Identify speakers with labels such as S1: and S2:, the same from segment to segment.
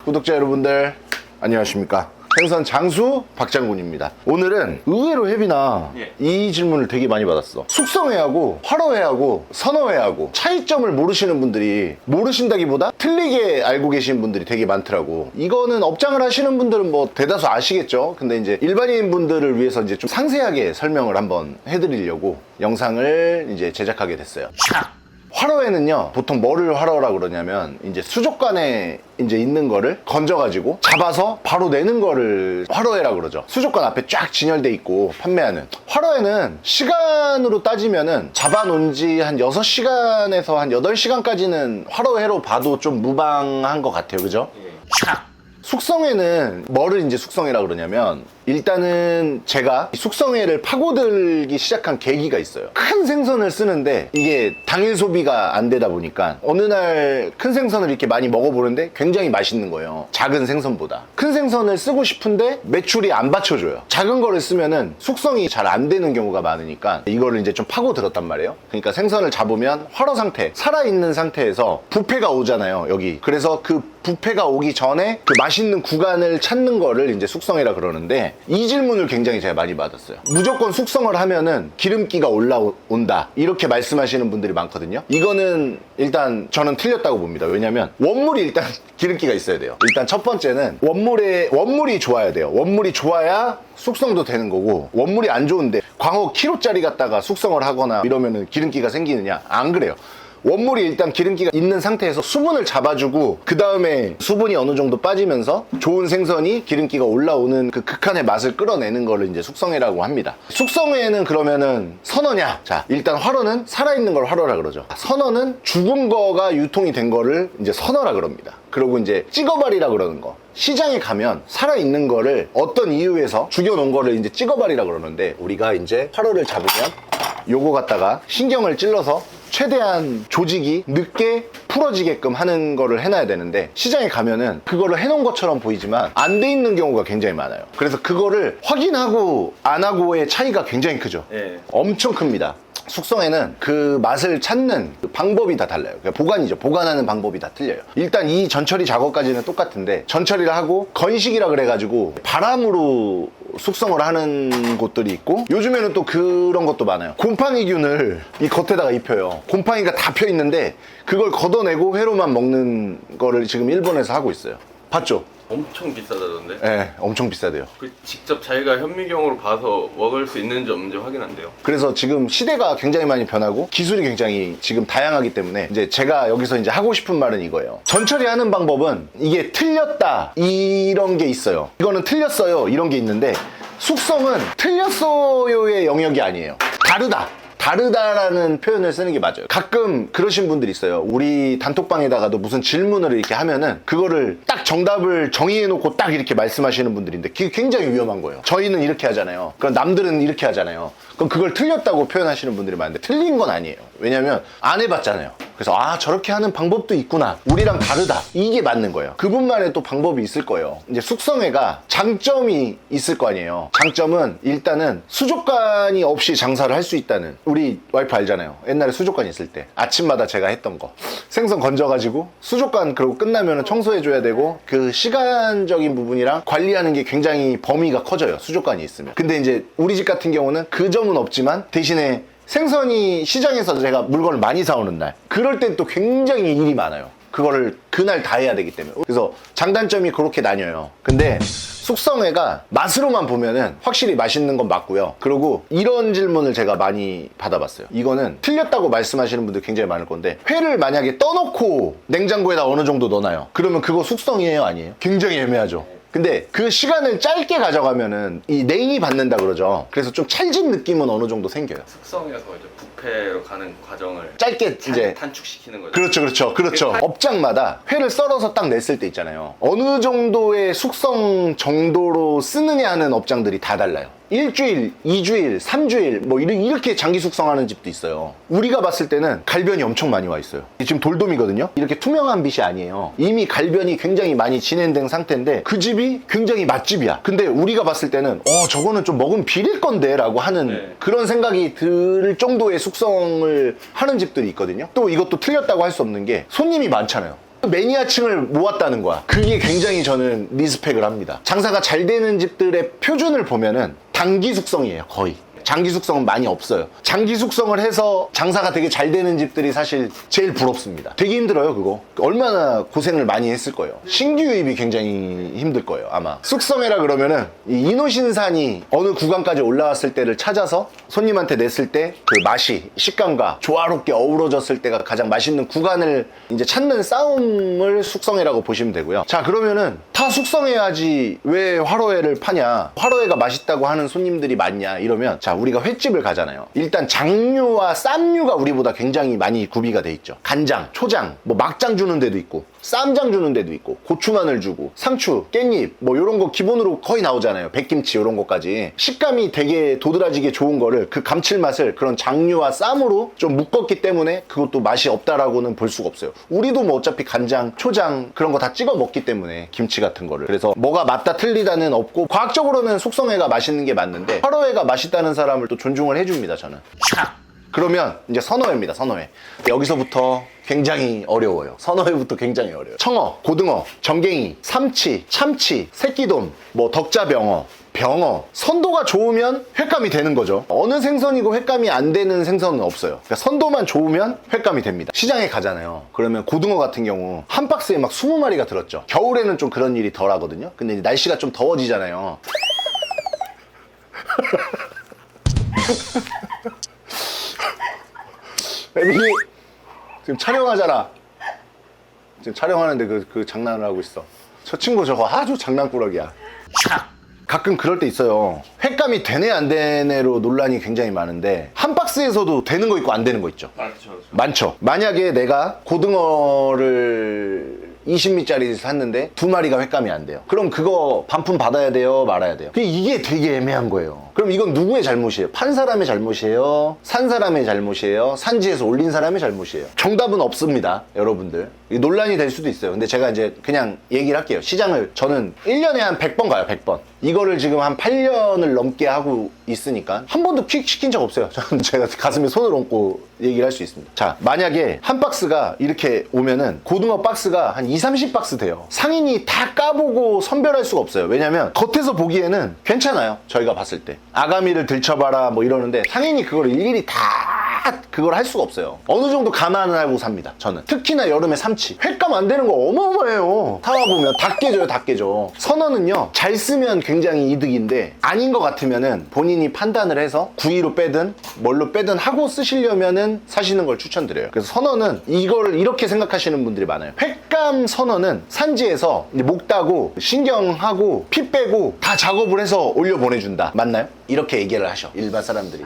S1: 구독자 여러분들 안녕하십니까. 생선 장수 박장군입니다. 오늘은 의외로 혜빈아 이 질문을 되게 많이 받았어. 숙성회하고 활어회하고 선어회하고 차이점을 모르시는 분들이, 모르신다기보다 틀리게 알고 계신 분들이 되게 많더라고. 이거는 업장을 하시는 분들은 뭐 대다수 아시겠죠. 근데 이제 일반인 분들을 위해서 이제 좀 상세하게 설명을 한번 해드리려고 영상을 이제 제작하게 됐어요. 활어회는요, 보통 뭐를 활어라 그러냐면 이제 수족관에 이제 있는 거를 건져가지고 잡아서 바로 내는 거를 활어회라 그러죠. 수족관 앞에 쫙 진열돼 있고 판매하는. 활어회는 시간으로 따지면은 잡아놓은 지 한 6시간에서 한 8시간까지는 활어회로 봐도 좀 무방한 것 같아요. 그죠? 숙성회는 뭐를 이제 숙성회라 그러냐면, 일단은 제가 숙성회를 파고들기 시작한 계기가 있어요. 큰 생선을 쓰는데 이게 당일 소비가 안 되다 보니까 어느 날 큰 생선을 이렇게 많이 먹어보는데 굉장히 맛있는 거예요. 작은 생선보다. 큰 생선을 쓰고 싶은데 매출이 안 받쳐줘요. 작은 거를 쓰면은 숙성이 잘 안 되는 경우가 많으니까 이거를 이제 좀 파고들었단 말이에요. 그러니까 생선을 잡으면 활어 상태, 살아있는 상태에서 부패가 오잖아요, 여기. 그래서 그 부패가 오기 전에 그 맛있는 구간을 찾는 거를 이제 숙성회라 그러는데, 이 질문을 굉장히 제가 많이 받았어요. 무조건 숙성을 하면은 기름기가 올라온다, 이렇게 말씀하시는 분들이 많거든요. 이거는 일단 저는 틀렸다고 봅니다. 왜냐면 원물이 일단 기름기가 있어야 돼요. 일단 첫 번째는 원물이 좋아야 돼요. 원물이 좋아야 숙성도 되는 거고, 원물이 안 좋은데 광어 키로짜리 갖다가 숙성을 하거나 이러면은 기름기가 생기느냐? 안 그래요. 원물이 일단 기름기가 있는 상태에서 수분을 잡아주고, 그 다음에 수분이 어느 정도 빠지면서 좋은 생선이 기름기가 올라오는 그 극한의 맛을 끌어내는 거를 이제 숙성회라고 합니다. 숙성회는 그러면은 선어냐? 자, 일단 활어는 살아있는 걸 활어라 그러죠. 선어는 죽은 거가 유통이 된 거를 이제 선어라 그럽니다. 그리고 이제 찍어발이라 그러는 거. 시장에 가면 살아있는 거를 어떤 이유에서 죽여놓은 거를 이제 찍어발이라 그러는데, 우리가 이제 활어를 잡으면 요거 갖다가 신경을 찔러서 최대한 조직이 늦게 풀어지게끔 하는 거를 해놔야 되는데, 시장에 가면은 그거를 해놓은 것처럼 보이지만 안 돼 있는 경우가 굉장히 많아요. 그래서 그거를 확인하고 안 하고의 차이가 굉장히 크죠. 엄청 큽니다. 숙성회는 그 맛을 찾는 그 방법이 다 달라요. 그러니까 보관이죠. 보관하는 방법이 다 틀려요. 일단 이 전처리 작업까지는 똑같은데, 전처리를 하고 건식이라 그래가지고 바람으로 숙성을 하는 곳들이 있고, 요즘에는 또 그런 것도 많아요. 곰팡이균을 이 겉에다가 입혀요. 곰팡이가 다 펴있는데 그걸 걷어내고 회로만 먹는 거를 지금 일본에서 하고 있어요. 봤죠?
S2: 엄청 비싸다던데?
S1: 네, 엄청 비싸대요.
S2: 그 직접 자기가 현미경으로 봐서 먹을 수 있는지 없는지 확인한대요.
S1: 그래서 지금 시대가 굉장히 많이 변하고 기술이 굉장히 지금 다양하기 때문에, 이제 제가 여기서 이제 하고 싶은 말은 이거예요. 전처리하는 방법은 이게 틀렸다 이런 게 있어요. 이거는 틀렸어요 이런 게 있는데, 숙성은 틀렸어요의 영역이 아니에요. 다르다라는 표현을 쓰는 게 맞아요. 가끔 그러신 분들이 있어요. 우리 단톡방에다가도 무슨 질문을 이렇게 하면은 그거를 딱 정답을 정의해놓고 딱 이렇게 말씀하시는 분들인데, 그게 굉장히 위험한 거예요. 저희는 이렇게 하잖아요. 그럼 남들은 이렇게 하잖아요. 그럼 그걸 틀렸다고 표현하시는 분들이 많은데, 틀린 건 아니에요. 왜냐면 안 해봤잖아요. 그래서 아, 저렇게 하는 방법도 있구나, 우리랑 다르다, 이게 맞는 거예요. 그분만의 또 방법이 있을 거예요. 이제 숙성회가 장점이 있을 거 아니에요. 장점은 일단은 수족관이 없이 장사를 할 수 있다는. 우리 와이프 알잖아요. 옛날에 수족관 있을 때 아침마다 제가 했던 거, 생선 건져가지고 수족관 그러고 끝나면 청소해줘야 되고, 그 시간적인 부분이랑 관리하는 게 굉장히 범위가 커져요, 수족관이 있으면. 근데 이제 우리 집 같은 경우는 그 점은 없지만, 대신에 생선이 시장에서 제가 물건을 많이 사오는 날, 그럴 땐 또 굉장히 일이 많아요. 그거를 그날 다 해야 되기 때문에. 그래서 장단점이 그렇게 나뉘어요. 근데 숙성회가 맛으로만 보면은 확실히 맛있는 건 맞고요. 그리고 이런 질문을 제가 많이 받아봤어요. 이거는 틀렸다고 말씀하시는 분들 굉장히 많을 건데, 회를 만약에 떠놓고 냉장고에다 어느 정도 넣어놔요. 그러면 그거 숙성이에요, 아니에요? 굉장히 애매하죠. 근데 그 시간을 짧게 가져가면은 이 냉이 받는다 그러죠. 그래서 좀 찰진 느낌은 어느 정도 생겨요.
S2: 숙성에서 이제 부패로 가는 과정을
S1: 짧게 이제
S2: 단축시키는 거죠.
S1: 그렇죠. 업장마다 회를 썰어서 딱 냈을 때 있잖아요. 어느 정도의 숙성 정도로 쓰느냐 하는 업장들이 다 달라요. 일주일, 2주일, 3주일 뭐 이렇게 장기 숙성하는 집도 있어요. 우리가 봤을 때는 갈변이 엄청 많이 와 있어요. 지금 돌돔이거든요. 이렇게 투명한 빛이 아니에요. 이미 갈변이 굉장히 많이 진행된 상태인데 그 집이 굉장히 맛집이야. 근데 우리가 봤을 때는 저거는 좀 먹으면 비릴 건데 라고 하는 그런 생각이 들 정도의 숙성을 하는 집들이 있거든요. 또 이것도 틀렸다고 할 수 없는 게 손님이 많잖아요. 매니아층을 모았다는 거야. 그게 굉장히 저는 리스펙을 합니다. 장사가 잘 되는 집들의 표준을 보면은 단기 숙성이에요, 거의. 장기 숙성은 많이 없어요. 장기 숙성을 해서 장사가 되게 잘 되는 집들이 사실 제일 부럽습니다. 되게 힘들어요, 그거. 얼마나 고생을 많이 했을 거예요. 신규 유입이 굉장히 힘들 거예요, 아마. 숙성회라 그러면은 이 이노신산이 어느 구간까지 올라왔을 때를 찾아서 손님한테 냈을 때 그 맛이 식감과 조화롭게 어우러졌을 때가 가장 맛있는 구간을 이제 찾는 싸움을 숙성회라고 보시면 되고요. 자, 그러면은 다 숙성해야지 왜 화로회를 파냐? 화로회가 맛있다고 하는 손님들이 많냐? 이러면 자, 우리가 횟집을 가잖아요. 일단 장류와 쌈류가 우리보다 굉장히 많이 구비가 돼 있죠. 간장, 초장, 뭐 막장 주는 데도 있고 쌈장 주는 데도 있고 고추 마늘 주고 상추, 깻잎 뭐 이런 거 기본으로 거의 나오잖아요. 백김치 이런 거까지. 식감이 되게 도드라지게 좋은 거를 그 감칠맛을 그런 장류와 쌈으로 좀 묶었기 때문에 그것도 맛이 없다라고는 볼 수가 없어요. 우리도 뭐 어차피 간장, 초장 그런 거 다 찍어 먹기 때문에 김치 같은 거를. 그래서 뭐가 맞다 틀리다는 없고 과학적으로는 숙성회가 맛있는 게 맞는데 화로회가 맛있다는 사람을 또 존중을 해줍니다, 저는. 그러면 이제 선어회입니다, 선어회. 여기서부터 굉장히 어려워요. 선어회부터 굉장히 어려워요. 청어, 고등어, 정갱이, 삼치, 참치, 새끼돔, 뭐 덕자병어, 병어, 선도가 좋으면 횟감이 되는 거죠. 어느 생선이고 횟감이 안 되는 생선은 없어요. 그러니까 선도만 좋으면 횟감이 됩니다. 시장에 가잖아요. 그러면 고등어 같은 경우 한 박스에 막 20마리가 들었죠. 겨울에는 좀 그런 일이 덜 하거든요. 근데 이제 날씨가 좀 더워지잖아요. 에밀리 지금 촬영하잖아. 지금 촬영하는데 그 장난을 하고 있어. 저 친구 저거 아주 장난꾸러기야. 가끔 그럴 때 있어요. 횟감이 되네 안 되네로 논란이 굉장히 많은데 한 박스에서도 되는 거 있고 안 되는 거 있죠. 많죠. 만약에 내가 고등어를 20미짜리 샀는데 2마리가 횟감이 안 돼요. 그럼 그거 반품 받아야 돼요? 말아야 돼요? 이게 되게 애매한 거예요. 그럼 이건 누구의 잘못이에요? 판 사람의 잘못이에요? 산 사람의 잘못이에요? 산지에서 올린 사람의 잘못이에요? 정답은 없습니다, 여러분들. 논란이 될 수도 있어요. 근데 제가 이제 그냥 얘기를 할게요. 시장을 저는 1년에 한 100번 가요, 100번. 이거를 지금 한 8년을 넘게 하고 있으니까 한 번도 퀵 시킨 적 없어요. 저는 제가 가슴에 손을 얹고 얘기를 할 수 있습니다. 자, 만약에 한 박스가 이렇게 오면은 고등어 박스가 한 20-30박스 돼요. 상인이 다 까보고 선별할 수가 없어요. 왜냐면 겉에서 보기에는 괜찮아요, 저희가 봤을 때. 아가미를 들춰봐라 뭐 이러는데 상인이 그걸 일일이 다 그걸 할 수가 없어요. 어느 정도 감안을 하고 삽니다, 저는. 특히나 여름에 삼치 횟감 안 되는 거 어마어마해요. 사와보면 다 깨져요, 다 깨져. 선어는요, 잘 쓰면 굉장히 이득인데 아닌 것 같으면은 본인이 판단을 해서 구이로 빼든 뭘로 빼든 하고 쓰시려면은 사시는 걸 추천드려요. 그래서 선어는 이걸 이렇게 생각하시는 분들이 많아요. 횟감 선어는 산지에서 이제 목 따고 신경하고 피 빼고 다 작업을 해서 올려 보내준다, 맞나요? 이렇게 얘기를 하셔, 일반 사람들이.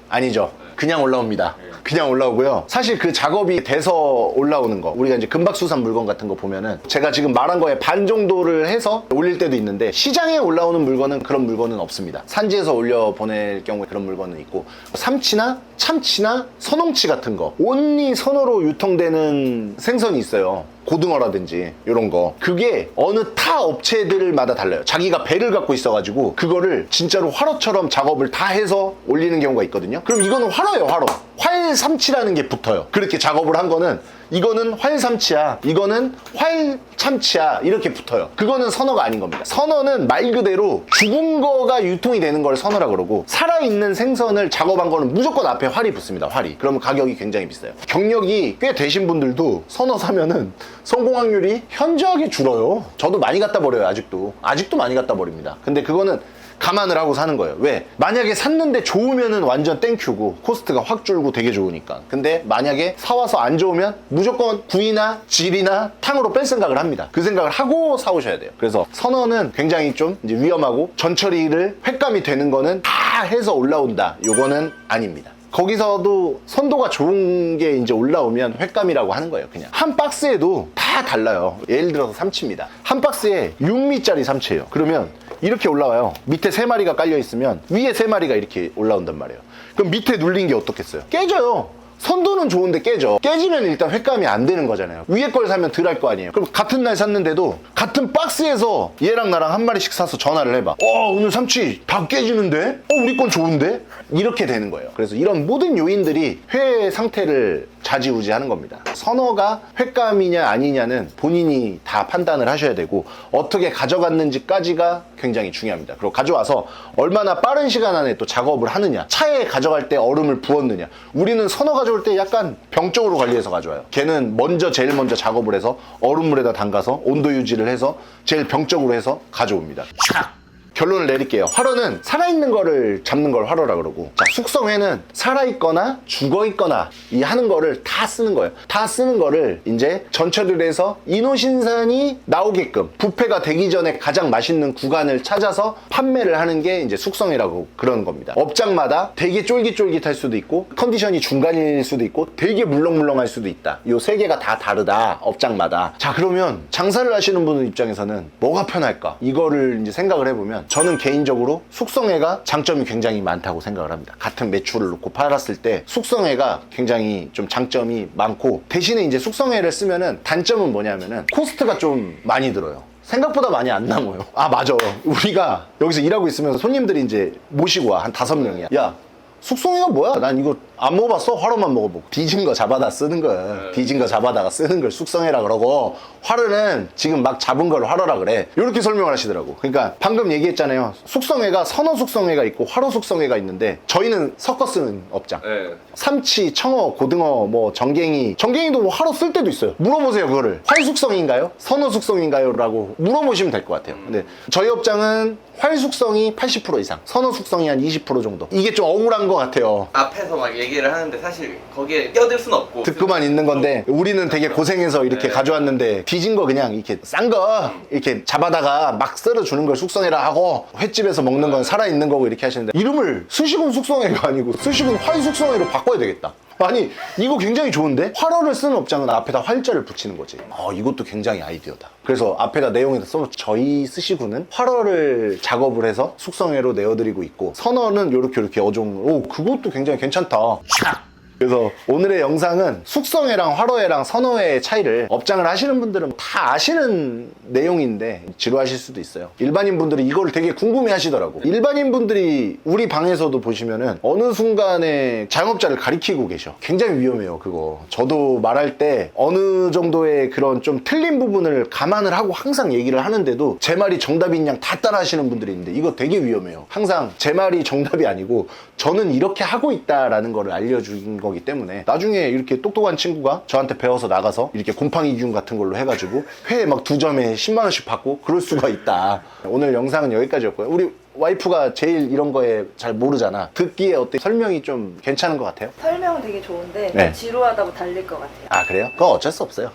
S1: 아니죠. 그냥 올라옵니다. 그냥 올라오고요. 사실 그 작업이 돼서 올라오는 거, 우리가 이제 금박수산 물건 같은 거 보면은 제가 지금 말한 거에 반 정도를 해서 올릴 때도 있는데 시장에 올라오는 물건은 그런 물건은 없습니다. 산지에서 올려 보낼 경우에 그런 물건은 있고 삼치나 참치나 선홍치 같은 거 온리 선어로 유통되는 생선이 있어요. 고등어라든지 이런 거. 그게 어느 타 업체들마다 달라요. 자기가 배를 갖고 있어가지고 그거를 진짜로 화로처럼 작업을 다 해서 올리는 경우가 있거든요. 그럼 이거는 화로예요, 화로. 활삼치라는 게 붙어요. 그렇게 작업을 한 거는 이거는 활삼치야, 이거는 활참치야, 이렇게 붙어요. 그거는 선어가 아닌 겁니다. 선어는 말 그대로 죽은 거가 유통이 되는 걸 선어라 그러고 살아있는 생선을 작업한 거는 무조건 앞에 활이 붙습니다, 활이. 그러면 가격이 굉장히 비싸요. 경력이 꽤 되신 분들도 선어 사면은 성공 확률이 현저하게 줄어요. 저도 많이 갖다 버려요, 아직도 많이 갖다 버립니다. 근데 그거는 감안을 하고 사는 거예요. 왜? 만약에 샀는데 좋으면은 완전 땡큐고 코스트가 확 줄고 되게 좋으니까. 근데 만약에 사와서 안 좋으면 무조건 구이나 질이나 탕으로 뺄 생각을 합니다. 그 생각을 하고 사오셔야 돼요. 그래서 선어는 굉장히 좀 이제 위험하고 전처리를 횟감이 되는 거는 다 해서 올라온다, 요거는 아닙니다. 거기서도 선도가 좋은 게 이제 올라오면 횟감이라고 하는 거예요. 그냥 한 박스에도 다 달라요. 예를 들어서 삼치입니다. 한 박스에 6미짜리 삼치예요. 그러면 이렇게 올라와요. 밑에 3마리가 깔려 있으면 위에 3마리가 이렇게 올라온단 말이에요. 그럼 밑에 눌린 게 어떻겠어요? 깨져요. 선도는 좋은데 깨져. 깨지면 일단 횟감이 안 되는 거잖아요. 위에 걸 사면 덜 할 거 아니에요. 그럼 같은 날 샀는데도 같은 박스에서 얘랑 나랑 한 마리씩 사서 전화를 해봐. 오늘 삼치 다 깨지는데? 우리 건 좋은데? 이렇게 되는 거예요. 그래서 이런 모든 요인들이 회 상태를 좌지우지하는 겁니다. 선어가 횟감이냐 아니냐는 본인이 다 판단을 하셔야 되고 어떻게 가져갔는지까지가 굉장히 중요합니다. 그리고 가져와서 얼마나 빠른 시간 안에 또 작업을 하느냐, 차에 가져갈 때 얼음을 부었느냐. 우리는 선어 가져올 때 약간 병적으로 관리해서 가져와요. 걔는 제일 먼저 작업을 해서 얼음물에다 담가서 온도 유지를 해서 제일 병적으로 해서 가져옵니다. 결론을 내릴게요. 활어는 살아있는 거를 잡는 걸 활어라 그러고, 자, 숙성회는 살아있거나 죽어있거나 이 하는 거를 다 쓰는 거예요. 다 쓰는 거를 이제 전처리를 해서 이노신산이 나오게끔 뷔페가 되기 전에 가장 맛있는 구간을 찾아서 판매를 하는 게 이제 숙성회라고 그런 겁니다. 업장마다 되게 쫄깃쫄깃할 수도 있고 컨디션이 중간일 수도 있고 되게 물렁물렁할 수도 있다. 요 세 개가 다 다르다. 업장마다. 자, 그러면 장사를 하시는 분들 입장에서는 뭐가 편할까? 이거를 이제 생각을 해보면 저는 개인적으로 숙성회가 장점이 굉장히 많다고 생각을 합니다. 같은 매출을 놓고 팔았을 때 숙성회가 굉장히 좀 장점이 많고, 대신에 이제 숙성회를 쓰면은 단점은 뭐냐면은 코스트가 좀 많이 들어요. 생각보다 많이 안 남아요. 아, 맞아. 우리가 여기서 일하고 있으면서 손님들이 이제 모시고 와. 한 5명이야. 야, 숙성회가 뭐야? 난 이거 안 먹어봤어? 화로만 먹어보고. 뒤진 거 잡아다 쓰는 거야. 뒤진 거 잡아다가 쓰는 걸 숙성회라 그러고, 화로는 지금 막 잡은 걸 화로라 그래. 이렇게 설명을 하시더라고. 그러니까 방금 얘기했잖아요. 숙성회가 선어 숙성회가 있고 화로 숙성회가 있는데 저희는 섞어 쓰는 업장.
S2: 네.
S1: 삼치, 청어, 고등어, 뭐 정갱이도 뭐 화로 쓸 때도 있어요. 물어보세요. 그거를 활 숙성인가요? 선어 숙성인가요? 라고 물어보시면 될 것 같아요. 근데 저희 업장은 활 숙성이 80% 이상, 선어 숙성이 한 20% 정도. 이게 좀 억울한 것 같아요.
S2: 앞에서 막 얘기를 하는데 사실 거기에 끼어들 순 없고
S1: 듣고만 있는 건데 우리는 되게 고생해서 이렇게
S2: 네.
S1: 가져왔는데 뒤진 거 그냥 이렇게 싼 거 이렇게 잡아다가 막 썰어주는 걸 숙성회라 하고, 횟집에서 먹는 건 살아있는 거고 이렇게 하시는데, 이름을 스시군 숙성회가 아니고 스시군 활 숙성회로 바꿔야 되겠다. 아니, 이거 굉장히 좋은데? 활어를 쓰는 업장은 앞에다 활자를 붙이는 거지. 이것도 굉장히 아이디어다. 그래서 앞에다 내용에다 써서 저희 스시군은 활어를 작업을 해서 숙성회로 내어드리고 있고, 선어는 요렇게 어종, 그것도 굉장히 괜찮다. 그래서 오늘의 영상은 숙성회랑 활어회랑 선어회의 차이를, 업장을 하시는 분들은 다 아시는 내용인데 지루하실 수도 있어요. 일반인 분들이 이걸 되게 궁금해 하시더라고. 일반인 분들이 우리 방에서도 보시면은 어느 순간에 자영업자를 가리키고 계셔. 굉장히 위험해요, 그거. 저도 말할 때 어느 정도의 그런 좀 틀린 부분을 감안을 하고 항상 얘기를 하는데도 제 말이 정답인 양 다 따라 하시는 분들이 있는데 이거 되게 위험해요. 항상 제 말이 정답이 아니고 저는 이렇게 하고 있다라는 거를 알려준 거기 때문에 나중에 이렇게 똑똑한 친구가 저한테 배워서 나가서 이렇게 곰팡이균 같은 걸로 해가지고 회에 막 2점에 10만 원씩 받고 그럴 수가 있다. 오늘 영상은 여기까지였고요. 우리 와이프가 제일 이런 거에 잘 모르잖아. 듣기에 어때? 설명이 좀 괜찮은 것 같아요?
S3: 설명은 되게 좋은데
S1: 네.
S3: 지루하다고 달릴 것 같아요.
S1: 아, 그래요? 그건 어쩔 수 없어요.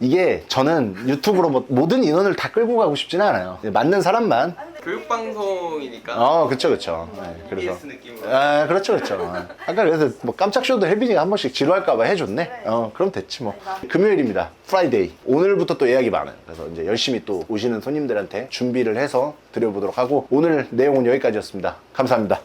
S1: 이게 저는 유튜브로 뭐 모든 인원을 다 끌고 가고 싶지는 않아요. 맞는 사람만.
S2: 교육방송이니까
S1: 그쵸. 네, 그래서.
S2: EBS 느낌으로.
S1: 그렇죠. 아까 그래서 뭐 깜짝 쇼도 혜빈이가 한 번씩 지루할까봐 해줬네. 그럼 됐지 뭐. 금요일입니다. 프라이데이. 오늘부터 또 예약이 많아요. 그래서 이제 열심히 또 오시는 손님들한테 준비를 해서 드려보도록 하고, 오늘 내용은 여기까지였습니다. 감사합니다.